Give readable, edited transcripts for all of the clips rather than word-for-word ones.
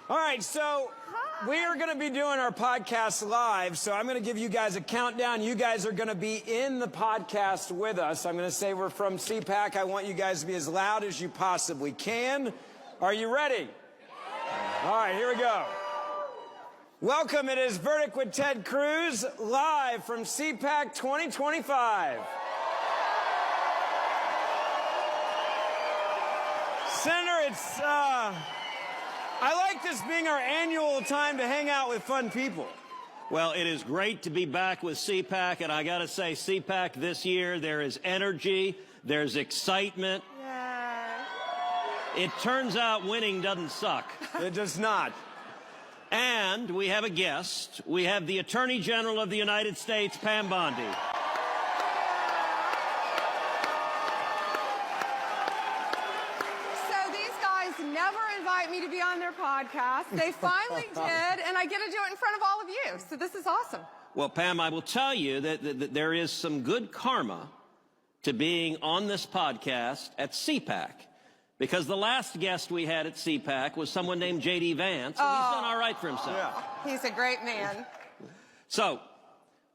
All right, so we are going to be doing our podcast live, so I'm going to give you guys a countdown. You guys are going to be in the podcast with us. I'm going to say we're from CPAC. I want you guys to be as loud as you possibly can. Are you ready? All right, here we go. Welcome, it is Verdict with Ted Cruz, live from CPAC 2025. Senator, I like this being our annual time to hang out with fun people. Well, it is great to be back with CPAC, and I got to say, CPAC this year, there is energy, there's excitement. Yeah. It turns out winning doesn't suck. It does not. And we have a guest. We have the Attorney General of the United States, Pam Bondi. Never invite me to be on their podcast. They finally did, and I get to do it in front of all of you. So this is awesome. Well, Pam, I will tell you that there is some good karma to being on this podcast at CPAC, because the last guest we had at CPAC was someone named J.D. Vance, and he's done all right for himself. Yeah. He's a great man. So,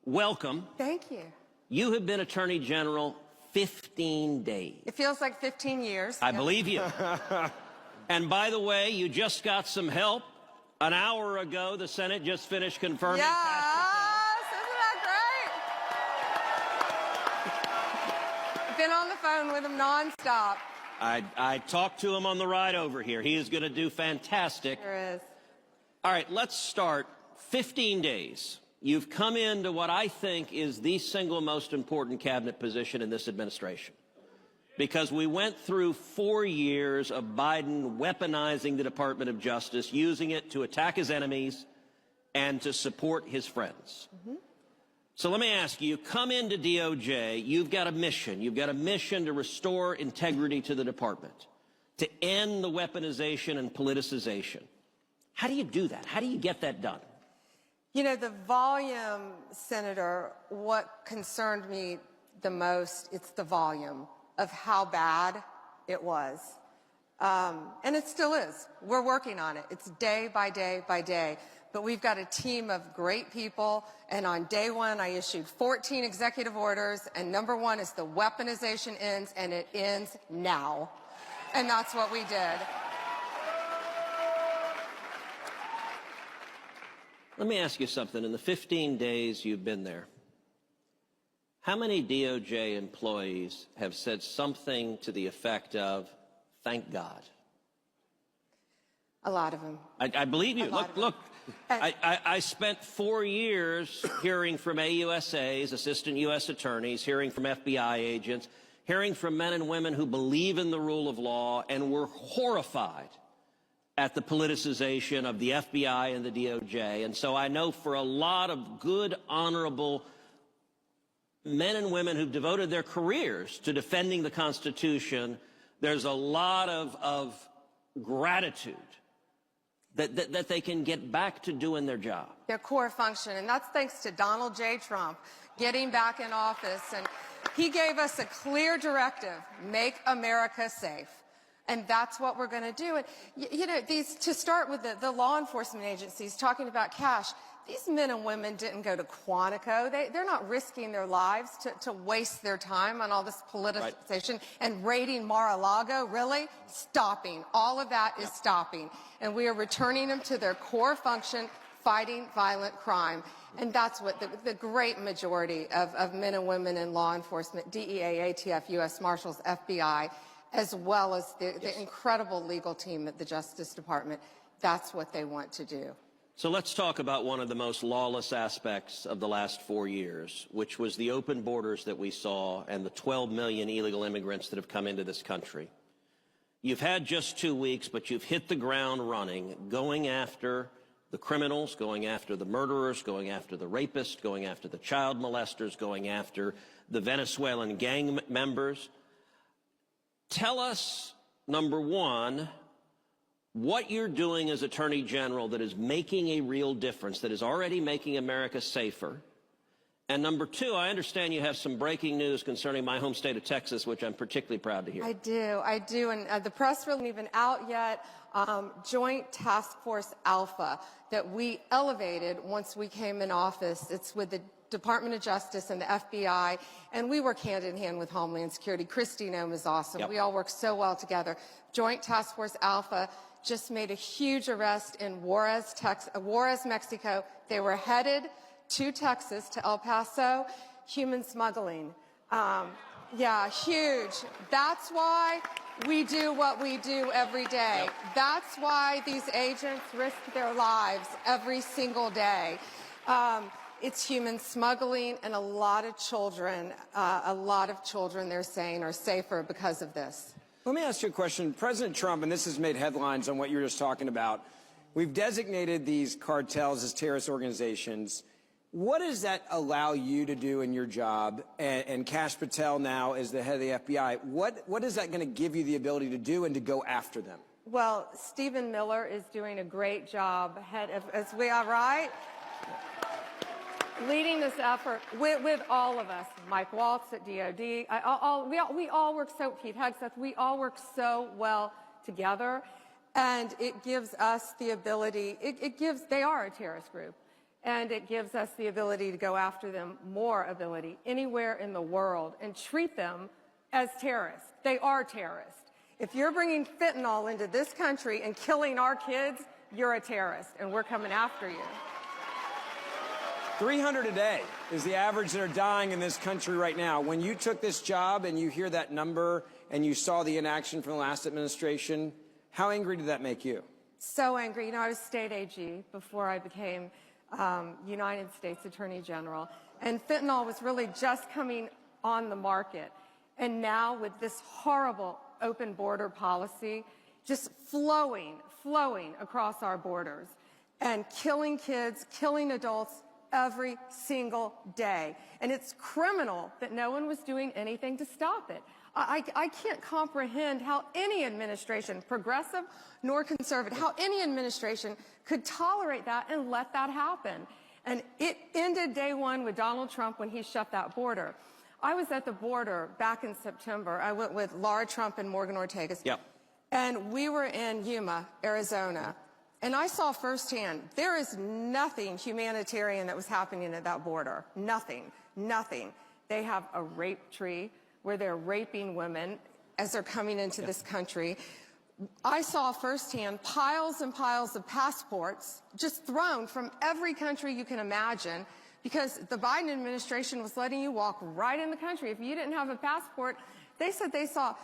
welcome. Thank you. You have been Attorney General 15 days. It feels like 15 years. I believe you. And by the way, you just got some help. An hour ago, the Senate just finished confirming. Yes, isn't that great? Been on the phone with him nonstop. I talked to him on the ride over here. He is going to do fantastic. There is. All right, let's start. 15 days. You've come into what I think is the single most important cabinet position in this administration, because we went through 4 years of Biden weaponizing the Department of Justice, using it to attack his enemies and to support his friends. So let me ask you, come into DOJ, you've got a mission. You've got a mission to restore integrity to the department, to end the weaponization and politicization. How do you do that? How do you get that done? You know, the volume, Senator, what concerned me the most, it's the volume of how bad it was. And it still is. We're working on it. It's day by day by day. But we've got a team of great people, and on day one, I issued 14 executive orders, and number one is the weaponization ends, and it ends now. And that's what we did. Let me ask you something. In the 15 days you've been there, how many DOJ employees have said something to the effect of, thank God? A lot of them. I believe you. Look, I spent 4 years hearing from AUSAs, assistant U.S. attorneys, hearing from FBI agents, hearing from men and women who believe in the rule of law and were horrified at the politicization of the FBI and the DOJ. And so I know for a lot of good, honorable men and women who've devoted their careers to defending the Constitution, there's a lot of gratitude that they can get back to doing their job. Their core function, and that's thanks to Donald J. Trump getting back in office. And he gave us a clear directive, make America safe. And that's what we're going to do. And, you know, to start with the law enforcement agencies talking about cash, these men and women didn't go to Quantico. They're not risking their lives to waste their time on all this politicization and raiding Mar-a-Lago. Really? Stopping. All of that is stopping. And we are returning them to their core function, fighting violent crime. And that's what the great majority of men and women in law enforcement, DEA, ATF, U.S. Marshals, FBI, as well as the incredible legal team at the Justice Department, that's what they want to do. So let's talk about one of the most lawless aspects of the last 4 years, which was the open borders that we saw and the 12 million illegal immigrants that have come into this country. You've had just 2 weeks, but you've hit the ground running, going after the criminals, going after the murderers, going after the rapists, going after the child molesters, going after the Venezuelan gang members. Tell us, number one, what you're doing as Attorney General that is making a real difference, that is already making America safer, And number two, I understand you have some breaking news concerning my home state of Texas, which I'm particularly proud to hear. I do, and the press release isn't even out yet. Joint Task Force Alpha that we elevated once we came in office. It's with the Department of Justice and the FBI, and we work hand in hand with Homeland Security. Christy Nome is awesome. Yep. We all work so well together. Joint Task Force Alpha just made a huge arrest in Juarez, Mexico. They were headed to Texas, to El Paso, human smuggling. Yeah, huge. That's why we do what we do every day. Yep. That's why these agents risk their lives every single day. It's human smuggling, and a lot of children, they're saying, are safer because of this. Let me ask you a question. President Trump, and this has made headlines on what you were just talking about, we've designated these cartels as terrorist organizations. What does that allow you to do in your job? And Kash Patel now is the head of the FBI. What is that going to give you the ability to do and to go after them? Well, Stephen Miller is doing a great job, as we are, right? Leading this effort with all of us. Mike Waltz at DOD. We all work so, Pete Hegseth, we all work so well together. And it gives us the ability, they are a terrorist group. And it gives us the ability to go after them, more ability, anywhere in the world, and treat them as terrorists. They are terrorists. If you're bringing fentanyl into this country and killing our kids, you're a terrorist, and we're coming after you. 300 a day is the average that are dying in this country right now. When you took this job and you hear that number and you saw the inaction from the last administration, how angry did that make you? So angry. You know, I was state AG before I became United States Attorney General, and fentanyl was really just coming on the market. And now with this horrible open border policy just flowing across our borders and killing kids, killing adults every single day. And it's criminal that no one was doing anything to stop it. I can't comprehend how any administration, progressive nor conservative, how any administration could tolerate that and let that happen. And it ended day one with Donald Trump when he shut that border. I was at the border back in September. I went with Laura Trump and Morgan Ortega. Yep. And we were in Yuma, Arizona. And I saw firsthand, there is nothing humanitarian that was happening at that border. Nothing. They have a rape tree where they're raping women as they're coming into this country. I saw firsthand piles and piles of passports just thrown from every country you can imagine, because the Biden administration was letting you walk right in the country. If you didn't have a passport, they said they saw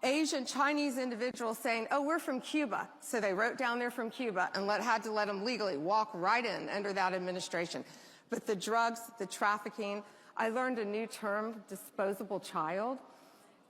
Asian, Chinese individuals saying, oh, we're from Cuba. So they wrote down they're from Cuba and had to let them legally walk right in under that administration. But the drugs, the trafficking, I learned a new term, disposable child.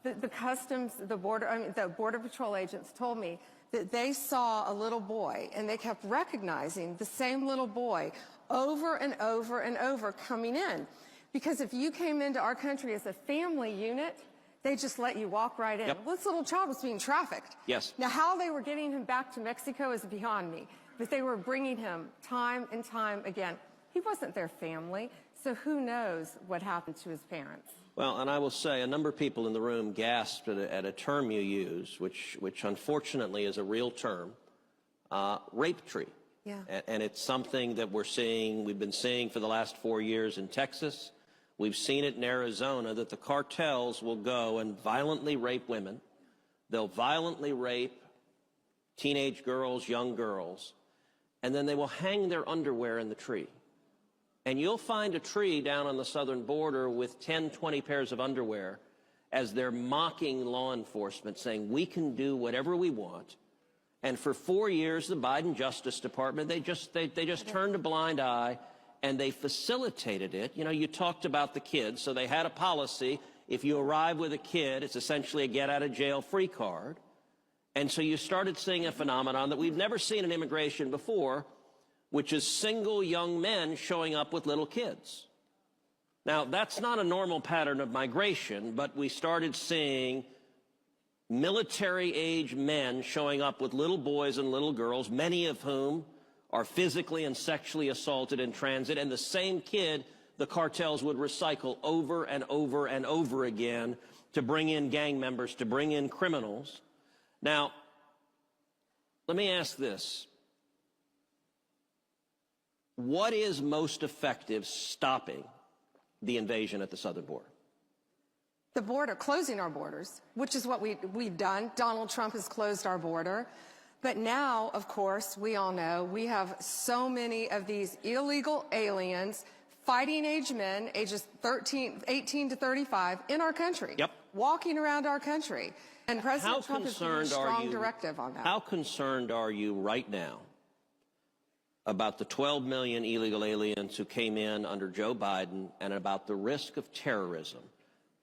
The customs, the Border Patrol agents told me that they saw a little boy and they kept recognizing the same little boy over and over and over coming in. Because if you came into our country as a family unit, they just let you walk right in. Yep. Well, this little child was being trafficked. Yes. Now, how they were getting him back to Mexico is beyond me. But they were bringing him time and time again. He wasn't their family, so who knows what happened to his parents. Well, and I will say a number of people in the room gasped at a term you use, which unfortunately is a real term, rape tree. Yeah. And it's something that we've been seeing for the last 4 years in Texas. We've seen it in Arizona, that the cartels will go and violently rape women. They'll violently rape teenage girls, young girls, and then they will hang their underwear in the tree. And you'll find a tree down on the southern border with 10, 20 pairs of underwear as they're mocking law enforcement, saying, we can do whatever we want. And for 4 years, the Biden Justice Department, they just turned a blind eye, and they facilitated it. You know, you talked about the kids, so they had a policy. If you arrive with a kid, it's essentially a get-out-of-jail-free card. And so you started seeing a phenomenon that we've never seen in immigration before, which is single young men showing up with little kids. Now, that's not a normal pattern of migration, but we started seeing military-age men showing up with little boys and little girls, many of whom are physically and sexually assaulted in transit, and the same kid the cartels would recycle over and over and over again to bring in gang members, to bring in criminals. Now, let me ask this. What is most effective stopping the invasion at the southern border? The border, closing our borders, which is what we've done. Donald Trump has closed our border. But now, of course, we all know we have so many of these illegal aliens, fighting age men, ages 18 to 35, in our country. Yep. Walking around our country. And President Trump has given a strong directive on that. How concerned are you right now about the 12 million illegal aliens who came in under Joe Biden and about the risk of terrorism,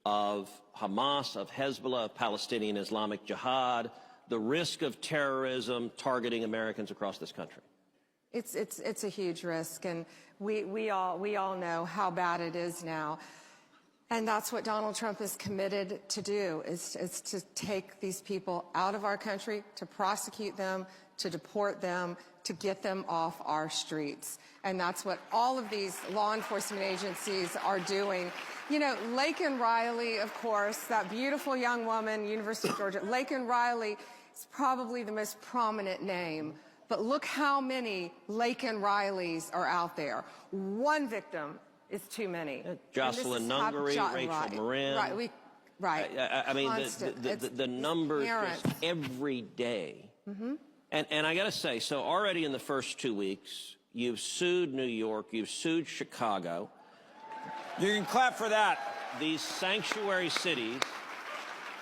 of Hamas, of Hezbollah, of Palestinian Islamic Jihad, the risk of terrorism targeting Americans across this country? It's a huge risk, and we all know how bad it is now. And that's what Donald Trump is committed to do, is to take these people out of our country, to prosecute them, to deport them, to get them off our streets. And that's what all of these law enforcement agencies are doing. You know, Laken Riley, of course, that beautiful young woman, University of Georgia, Laken Riley is probably the most prominent name. But look how many Laken Rileys are out there. One victim is too many. Jocelyn Nungery, Rachel Marin. Right. I mean, the numbers just every day. Mm-hmm. And I got to say, so already in the first 2 weeks, you've sued New York, you've sued Chicago. You can clap for that. These sanctuary cities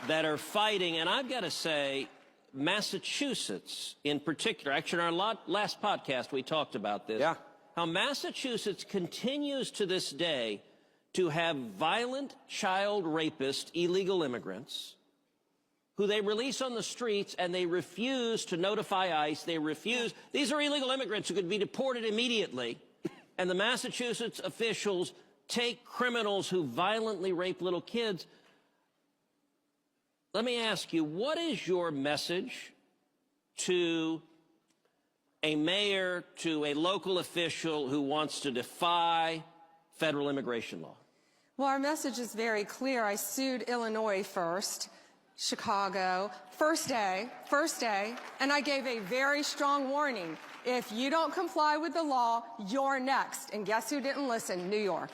that are fighting, and I've got to say, Massachusetts in particular, actually in our last podcast we talked about this, how Massachusetts continues to this day to have violent child rapist illegal immigrants who they release on the streets, and they refuse to notify ICE. They refuse. These are illegal immigrants who could be deported immediately, and the Massachusetts officials take criminals who violently rape little kids. Let me ask you, what is your message to a mayor, to a local official who wants to defy federal immigration law? Well, our message is very clear. I sued Illinois first, Chicago, first day, and I gave a very strong warning. If you don't comply with the law, you're next. And guess who didn't listen? New York.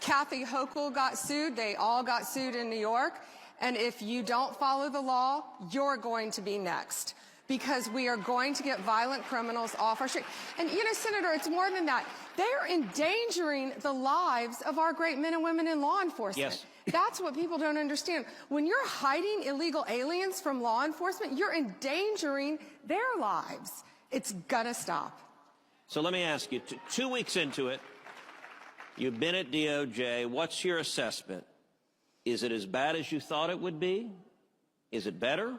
Kathy Hochul got sued. They all got sued in New York. And if you don't follow the law, you're going to be next, because we are going to get violent criminals off our street. And, you know, Senator, it's more than that. They're endangering the lives of our great men and women in law enforcement. Yes. That's what people don't understand. When you're hiding illegal aliens from law enforcement, you're endangering their lives. It's gonna stop. So let me ask you, 2 weeks into it, you've been at DOJ. What's your assessment? Is it as bad as you thought it would be? Is it better?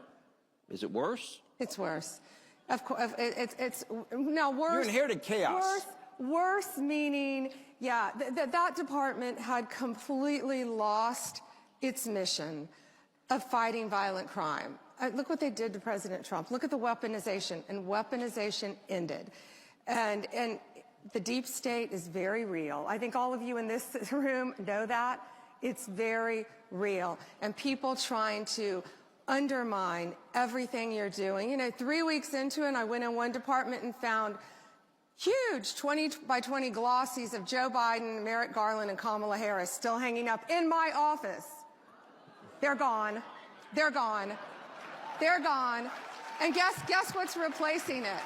Is it worse? It's worse. Of course, it's now worse. You inherited chaos. Worse meaning, yeah, that department had completely lost its mission of fighting violent crime. Look what they did to President Trump. Look at the weaponization, and weaponization ended. And the deep state is very real. I think all of you in this room know that. It's very real. And people trying to undermine everything you're doing. You know, 3 weeks into it, I went in one department and found huge 20 by 20 glossies of Joe Biden, Merrick Garland, and Kamala Harris still hanging up in my office. They're gone. They're gone. They're gone. And guess what's replacing it?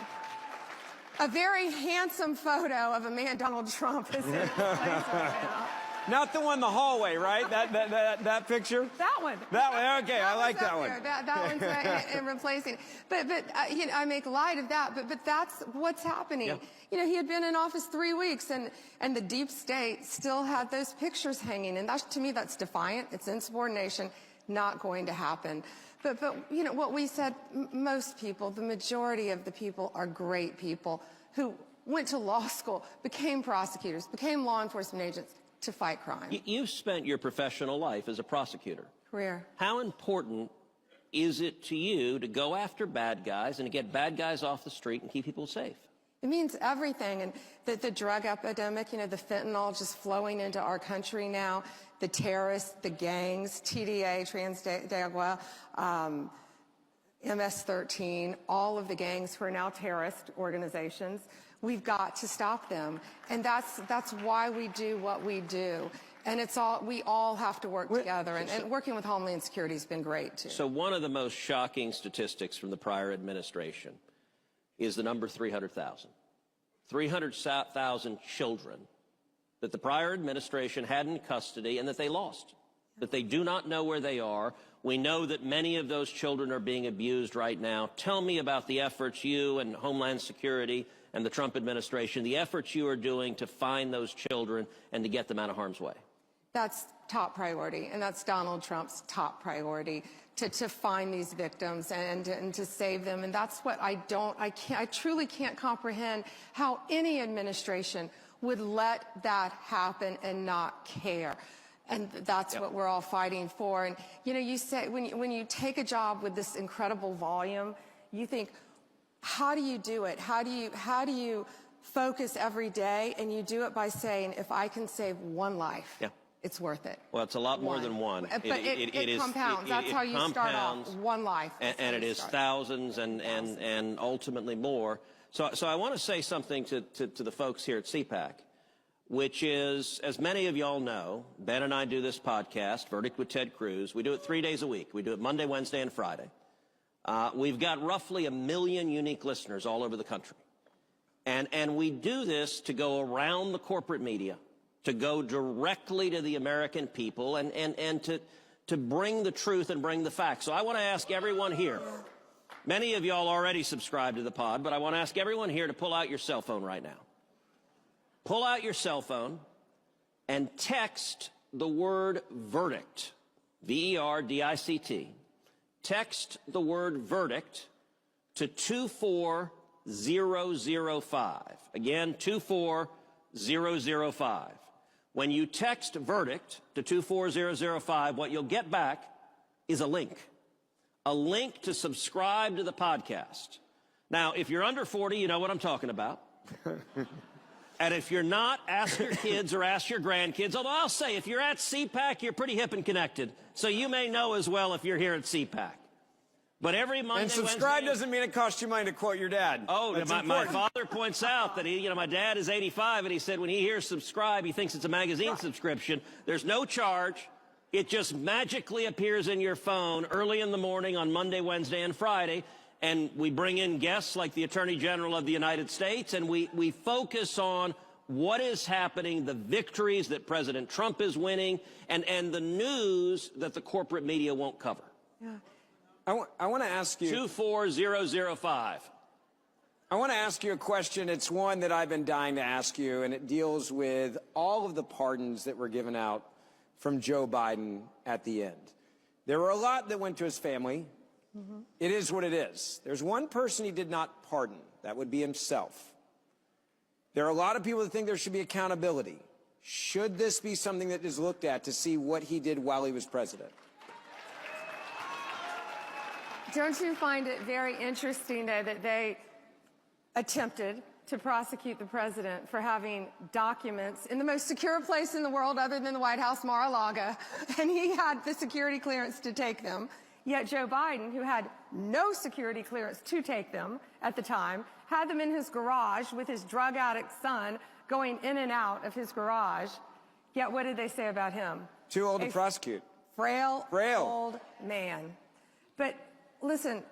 A very handsome photo of a man, Donald Trump, is in its place right now. Not the one in the hallway, right? That picture? That one. That one, okay, I like that one. That one's replacing. But you know, I make light of that, but that's what's happening. Yeah. You know, he had been in office 3 weeks, and the deep state still had those pictures hanging, and to me, that's defiant. It's insubordination, not going to happen. But you know, what we said, most people, the majority of the people are great people who went to law school, became prosecutors, became law enforcement agents, to fight crime. You've spent your professional life as a prosecutor. Career. How important is it to you to go after bad guys and to get bad guys off the street and keep people safe? It means everything. And the drug epidemic, you know, the fentanyl just flowing into our country now, the terrorists, the gangs, TDA, Transdaigua, MS-13, all of the gangs who are now terrorist organizations. We've got to stop them. And that's why we do what we do. And we all have to work together. And working with Homeland Security has been great, too. So one of the most shocking statistics from the prior administration is the number 300,000. 300,000 children that the prior administration had in custody and that they lost, that they do not know where they are. We know that many of those children are being abused right now. Tell me about the efforts you and Homeland Security and the Trump administration, the efforts you are doing to find those children and to get them out of harm's way. That's top priority, and that's Donald Trump's top priority, to find these victims and to save them. And that's what I truly can't comprehend how any administration would let that happen and not care. And that's what we're all fighting for. And, you know, you say, when you take a job with this incredible volume, you think, how do you do it? How do you focus every day? And you do it by saying, if I can save one life, it's worth it. Well, it's a lot more than one. But it compounds. That's how you start off. One life. And it is thousands and ultimately more. So I want to say something to the folks here at CPAC, which is, as many of y'all know, Ben and I do this podcast, Verdict with Ted Cruz. We do it 3 days a week. We do it Monday, Wednesday, and Friday. We've got roughly 1 million unique listeners all over the country. And we do this to go around the corporate media, to go directly to the American people and to bring the truth and bring the facts. So I want to ask everyone here, many of y'all already subscribe to the pod, but I want to ask everyone here to pull out your cell phone right now. Pull out your cell phone and text the word verdict, V-E-R-D-I-C-T. Text the word verdict to 24005. Again, 24005. When you text verdict to 24005, what you'll get back is a link to subscribe to the podcast. Now, if you're under 40, you know what I'm talking about. And if you're not, ask your kids or ask your grandkids. Although I'll say, if you're at CPAC, you're pretty hip and connected. So you may know as well if you're here at CPAC. But every Monday, and subscribe doesn't mean it costs you money, to quote your dad. Oh, my father points out that my dad is 85, and he said when he hears subscribe, he thinks it's a magazine subscription. There's no charge. It just magically appears in your phone early in the morning on Monday, Wednesday, and Friday. And we bring in guests like the Attorney General of the United States, and we focus on what is happening, the victories that President Trump is winning, and the news that the corporate media won't cover. Yeah. I want to ask you... 24005. I want to ask you a question. It's one that I've been dying to ask you, and it deals with all of the pardons that were given out from Joe Biden at the end. There were a lot that went to his family. Mm-hmm. It is what it is. There's one person he did not pardon. That would be himself. There are a lot of people that think there should be accountability. Should this be something that is looked at to see what he did while he was president? Don't you find it very interesting that they attempted to prosecute the president for having documents in the most secure place in the world other than the White House, Mar-a-Lago, and he had the security clearance to take them, yet Joe Biden, who had no security clearance to take them at the time, had them in his garage with his drug addict son going in and out of his garage, yet what did they say about him? Too old to prosecute. Frail old man. But listen,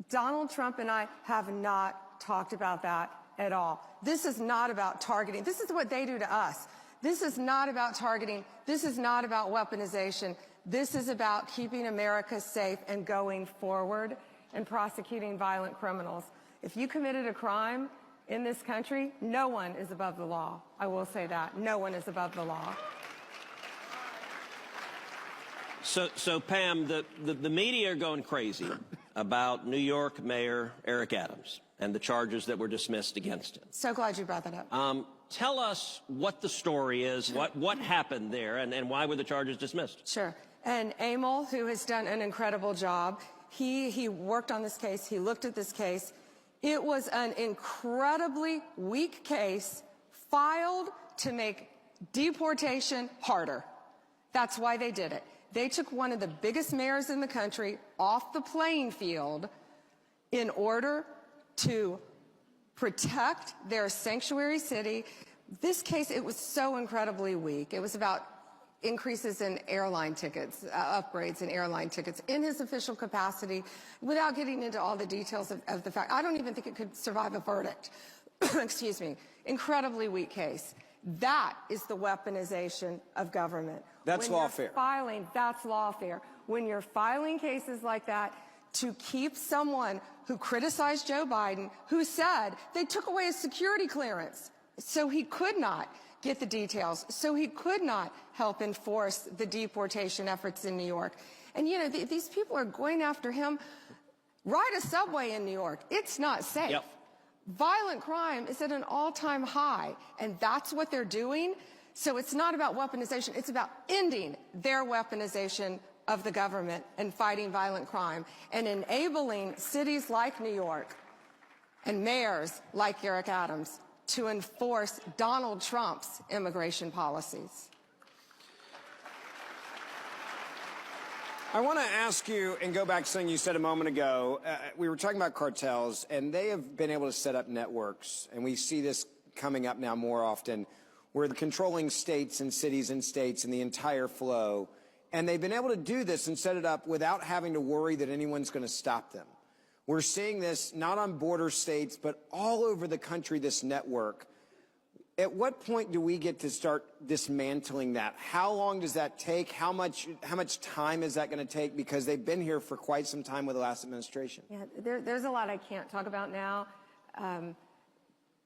Donald Trump and I have not talked about that at all. This is not about targeting. This is what they do to us. This is not about targeting. This is not about weaponization. This is about keeping America safe and going forward and prosecuting violent criminals. If you committed a crime in this country, no one is above the law. I will say that. No one is above the law. So Pam, the media are going crazy about New York Mayor Eric Adams and the charges that were dismissed against him. So glad you brought that up. Tell us what the story is, what happened there, and why were the charges dismissed? Sure. And Emil, who has done an incredible job, he worked on this case. He looked at this case. It was an incredibly weak case filed to make deportation harder. That's why they did it. They took one of the biggest mayors in the country off the playing field in order to protect their sanctuary city. This case, it was so incredibly weak. It was about increases in airline tickets, upgrades in airline tickets in his official capacity, without getting into all the details of the fact. I don't even think it could survive a verdict. Excuse me. Incredibly weak case. That is the weaponization of government. That's lawfare. That's lawfare. When you're filing cases like that to keep someone who criticized Joe Biden, who said they took away his security clearance so he could not get the details, so he could not help enforce the deportation efforts in New York. And, you know, these people are going after him. Ride a subway in New York. It's not safe. Yep. Violent crime is at an all-time high, and that's what they're doing. So it's not about weaponization. It's about ending their weaponization of the government and fighting violent crime and enabling cities like New York and mayors like Eric Adams to enforce Donald Trump's immigration policies. I want to ask you, and go back to something you said a moment ago. We were talking about cartels, and they have been able to set up networks, and we see this coming up now more often, where they're controlling states and cities and states and the entire flow. And they've been able to do this and set it up without having to worry that anyone's going to stop them. We're seeing this not on border states, but all over the country, this network. At what point do we get to start dismantling that? How long does that take? How much time is that going to take? Because they've been here for quite some time with the last administration. Yeah, there's a lot I can't talk about now.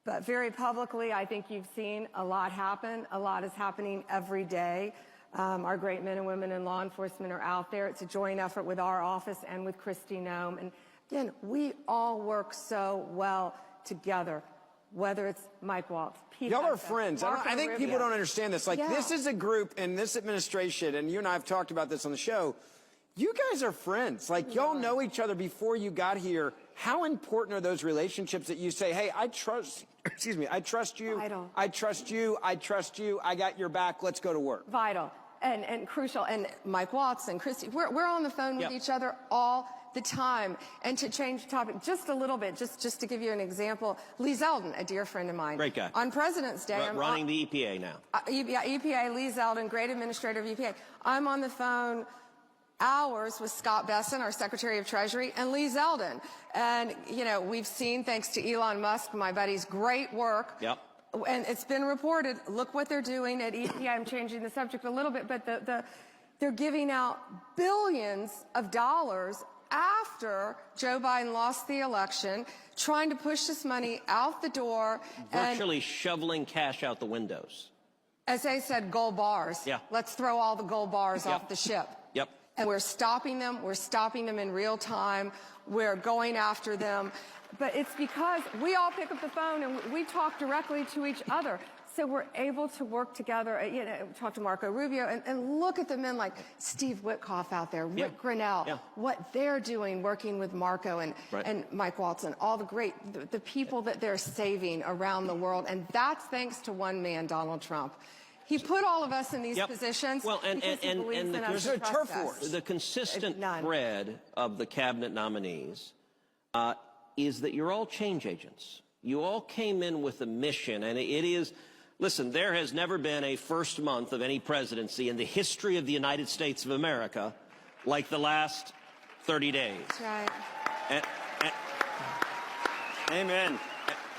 But very publicly, I think you've seen a lot happen. A lot is happening every day. Our great men and women in law enforcement are out there. It's a joint effort with our office and with Kristi Noem. And again, we all work so well together, whether it's Mike Waltz, Pete Y'all are Hegseth, friends. I think people don't understand this. Like, this is a group in this administration, and you and I have talked about this on the show. You guys are friends. Like, y'all know each other before you got here. How important are those relationships that you say, hey, I trust, excuse me, I trust you. Vital. I trust you. I trust you. I got your back. Let's go to work. Vital and crucial. And Mike Waltz and Kristi, we're on the phone with each other all the time. And to change the topic just a little bit, just to give you an example, Lee Zeldin, a dear friend of mine. Great guy. On President's Day. I'm running the EPA now. EPA, Lee Zeldin, great administrator of EPA. I'm on the phone hours with Scott Besson, our Secretary of Treasury, and Lee Zeldin. And, you know, we've seen, thanks to Elon Musk, my buddy's great work. Yep. And it's been reported, look what they're doing at EPA. I'm changing the subject a little bit, but they're giving out billions of dollars after Joe Biden lost the election, trying to push this money out the door. Virtually shoveling cash out the windows. As they said, gold bars. Yeah. Let's throw all the gold bars off the ship. Yep. And we're stopping them. We're stopping them in real time. We're going after them. But it's because we all pick up the phone and we talk directly to each other. So we're able to work together, you know, talk to Marco Rubio and look at the men like Steve Witkoff out there, Rick Grinnell, what they're doing working with Marco and Mike Waltz and all the people that they're saving around the world. And that's thanks to one man, Donald Trump. He put all of us in these positions because he believes in us and trusts us. The consistent thread of the cabinet nominees is that you're all change agents. You all came in with a mission, and it is, listen, there has never been a first month of any presidency in the history of the United States of America like the last 30 days. That's right. Amen.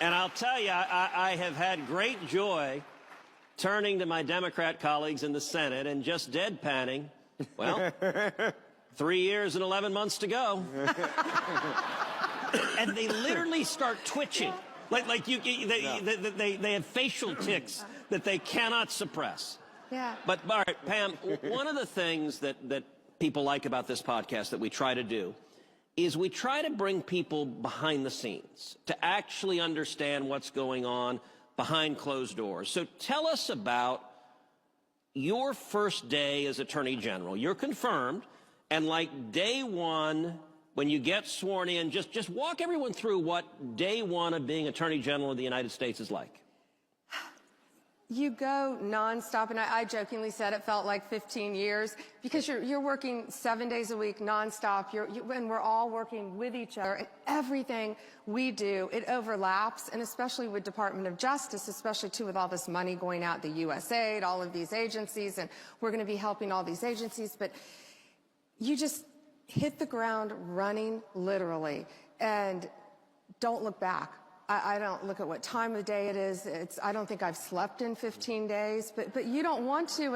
And I'll tell you, I have had great joy turning to my Democrat colleagues in the Senate and just deadpanning, well, 3 years and 11 months to go. And they literally start twitching. They have facial tics that they cannot suppress. Yeah. But, all right, Pam, one of the things that people like about this podcast that we try to do is we try to bring people behind the scenes to actually understand what's going on behind closed doors. So tell us about your first day as Attorney General. You're confirmed, and like day one, when you get sworn in, just walk everyone through what day one of being Attorney General of the United States is like. You go nonstop, and I jokingly said it felt like 15 years because you're working 7 days a week nonstop. And we're all working with each other. And everything we do, it overlaps, and especially with Department of Justice, especially too with all this money going out, the USAID, all of these agencies, and we're going to be helping all these agencies. But you just hit the ground running, literally, and don't look back. I don't look at what time of day it is. I don't think I've slept in 15 days, but you don't want to.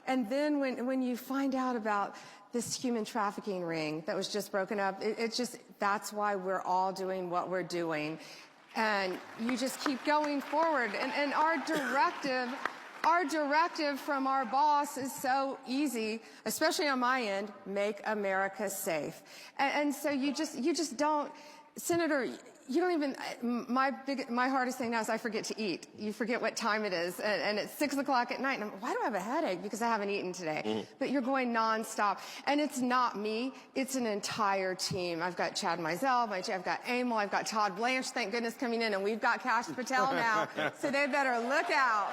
And then when you find out about this human trafficking ring that was just broken up, that's why we're all doing what we're doing. And you just keep going forward. And our directive from our boss is so easy, especially on my end: make America safe. And so you just don't, Senator. You don't even, my hardest thing now is I forget to eat. You forget what time it is, and it's 6 o'clock at night, and why do I have a headache? Because I haven't eaten today. But you're going nonstop. And it's not me, it's an entire team. I've got Chad Mizell, I've got Emil, I've got Todd Blanche, thank goodness, coming in, and we've got Kash Patel now, so they better look out.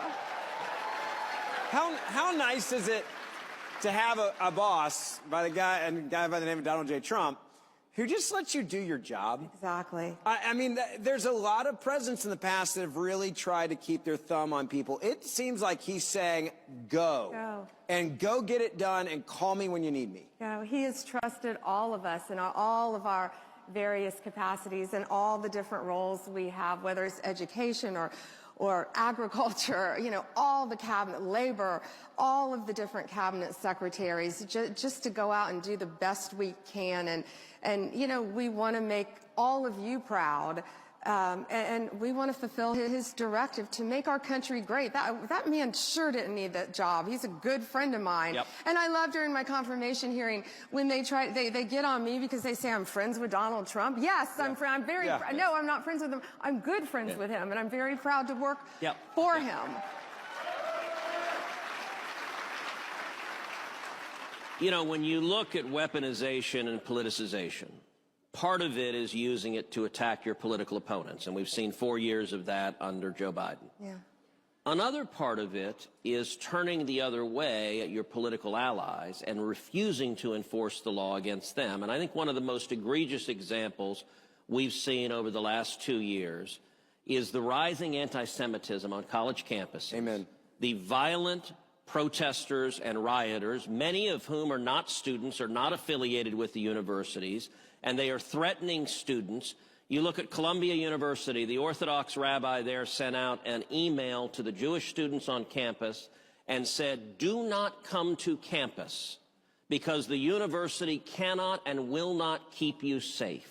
How nice is it to have a boss by a guy by the name of Donald J. Trump, who just lets you do your job? Exactly. I mean, there's a lot of presidents in the past that have really tried to keep their thumb on people. It seems like he's saying, go. Go. And go get it done and call me when you need me. You know, he has trusted all of us in all of our various capacities and all the different roles we have, whether it's education or agriculture, you know, all the cabinet, labor, all of the different cabinet secretaries, just to go out and do the best we can. And you know, we want to make all of you proud, and we want to fulfill his directive to make our country great. That man sure didn't need that job. He's a good friend of mine. Yep. And I love during my confirmation hearing when they get on me because they say I'm friends with Donald Trump. Yes, yeah. No, I'm not friends with him. I'm good friends with him, and I'm very proud to work Yep. for him. You know, when you look at weaponization and politicization, part of it is using it to attack your political opponents, and we've seen 4 years of that under Joe Biden. Yeah. Another part of it is turning the other way at your political allies and refusing to enforce the law against them. And I think one of the most egregious examples we've seen over the last 2 years is the rising anti-Semitism on college campuses. Amen. The violent protesters and rioters, many of whom are not students or not affiliated with the universities, and they are threatening students. You look at Columbia University, the Orthodox rabbi there sent out an email to the Jewish students on campus and said, do not come to campus because the university cannot and will not keep you safe.